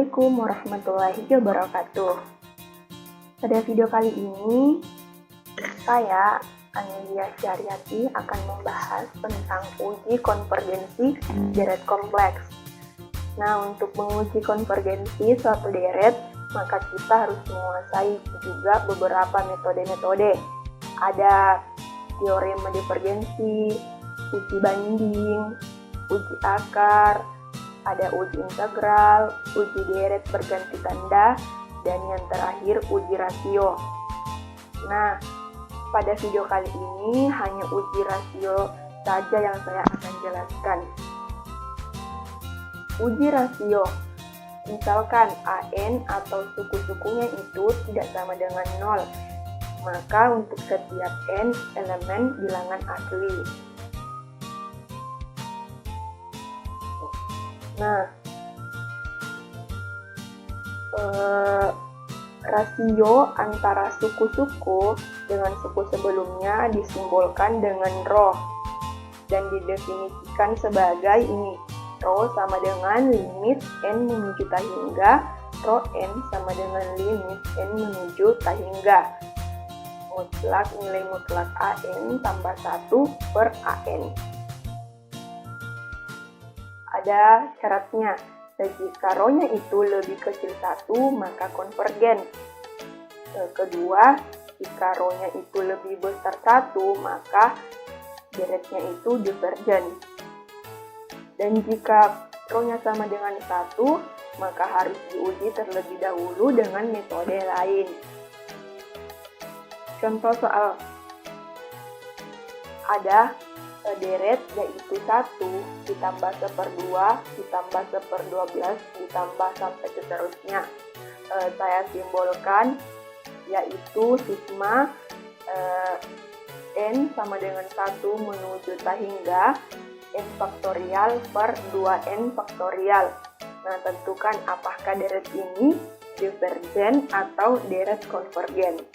Assalamualaikum warahmatullahi wabarakatuh. Pada video kali ini, saya, Amelia Syariati, akan membahas tentang uji konvergensi deret kompleks. Nah, untuk menguji konvergensi suatu deret, maka kita harus menguasai juga beberapa metode-metode. Ada teorema divergensi, uji banding, uji akar, ada uji integral, uji deret berganti tanda, dan yang terakhir uji rasio. Nah, pada video kali ini hanya uji rasio saja yang saya akan jelaskan. Uji rasio, misalkan AN atau suku-sukunya itu tidak sama dengan 0, maka untuk setiap N elemen bilangan asli. Nah, rasio antara suku-suku dengan suku sebelumnya disimbolkan dengan rho dan didefinisikan sebagai ini. Rho sama dengan limit N menuju tak hingga, rho N sama dengan limit N menuju tak hingga. Mutlak nilai mutlak AN tambah 1 per AN. Ada syaratnya, jika rho-nya itu lebih kecil 1, maka konvergen. Kedua, jika rho-nya itu lebih besar 1, maka deretnya itu divergen. Dan jika rho-nya sama dengan 1, maka harus diuji terlebih dahulu dengan metode lain. Contoh soal ada deret yaitu 1 ditambah 1/2 ditambah 1/12 ditambah sampai seterusnya. Saya simbolkan yaitu sigma N sama dengan 1 menuju tak hingga N faktorial per 2N faktorial. Nah, tentukan apakah deret ini divergen atau deret konvergen.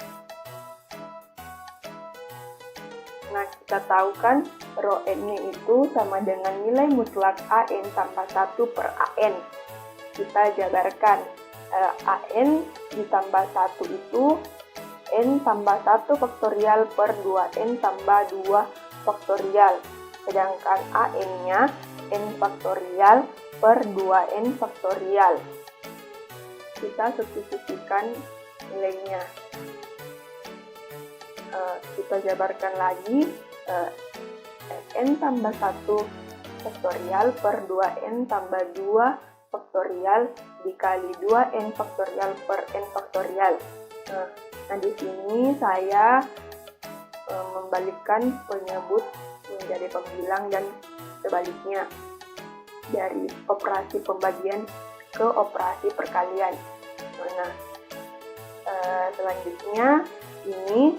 Nah, kita tahu kan rho N-nya itu sama dengan nilai mutlak AN tambah 1 per AN. Kita jabarkan AN ditambah 1 itu N tambah 1 faktorial per 2N tambah 2 faktorial. Sedangkan AN-nya N faktorial per 2N faktorial. Kita substitusikan nilainya. Kita jabarkan lagi N tambah 1 faktorial per 2N tambah 2 faktorial dikali 2N faktorial per N faktorial. Nah, di sini saya membalikkan penyebut menjadi pembilang dan sebaliknya dari operasi pembagian ke operasi perkalian. Nah, selanjutnya ini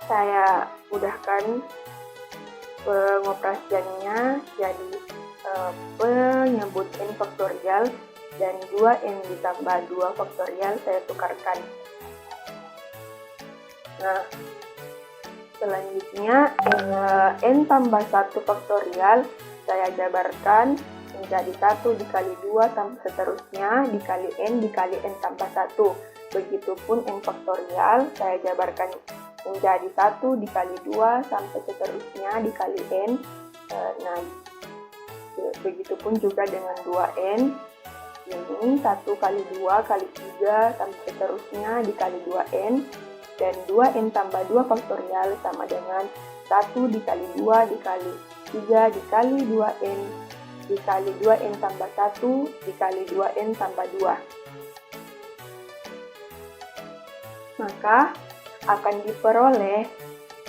saya udahkan pengoperasiannya, jadi penyebut N faktorial dan 2N ditambah 2 faktorial saya tukarkan. Nah, selanjutnya N tambah 1 faktorial saya jabarkan menjadi 1 dikali 2 sampai seterusnya dikali N tambah 1. Begitupun N faktorial saya jabarkan menjadi 1 dikali 2 sampai seterusnya dikali N. Nah, begitupun juga dengan 2N. Ini 1 kali 2 kali 3 sampai seterusnya dikali 2N. Dan 2N tambah 2 faktorial sama dengan 1 dikali 2 dikali 3 dikali 2N dikali 2N tambah 1 dikali 2N tambah 2. Maka akan diperoleh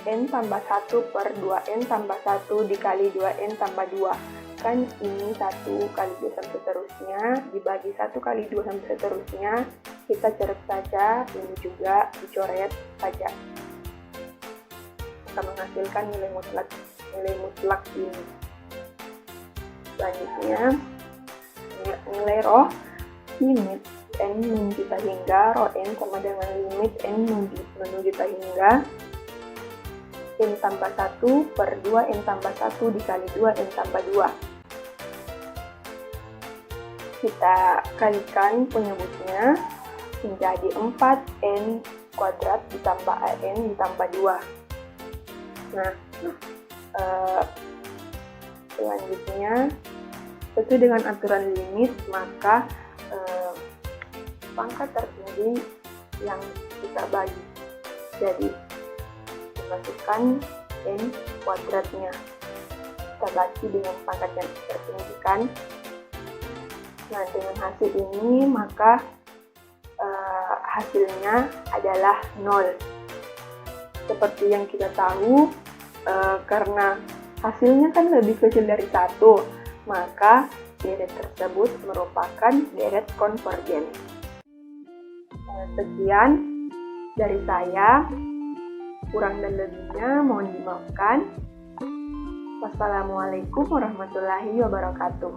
N tambah 1 per 2N tambah 1 dikali 2N tambah 2. Kan ini 1 kali 2 sampai seterusnya, dibagi 1 kali 2 sampai seterusnya, kita coret saja, ini juga dicoret saja. Akan menghasilkan nilai mutlak ini. Selanjutnya, nilai rho limit N menuju tak hingga, rho N sama dengan limit N menuju tak hingga N tambah 1 per 2 N tambah 1 dikali 2 N tambah 2. Kita kalikan penyebutnya menjadi 4n kuadrat ditambah an ditambah 2. Nah, selanjutnya, sesuai dengan aturan limit, maka pangkat tertinggi yang kita bagi. Jadi, dimasukkan n kuadratnya. Kita bagi dengan pangkat yang tertinggi kan. Nah, dengan hasil ini maka hasilnya adalah 0. Seperti yang kita tahu, karena hasilnya kan lebih kecil dari 1, maka deret tersebut merupakan deret konvergen. Sekian dari saya, kurang dan lebihnya mohon dimaafkan. Wassalamualaikum warahmatullahi wabarakatuh.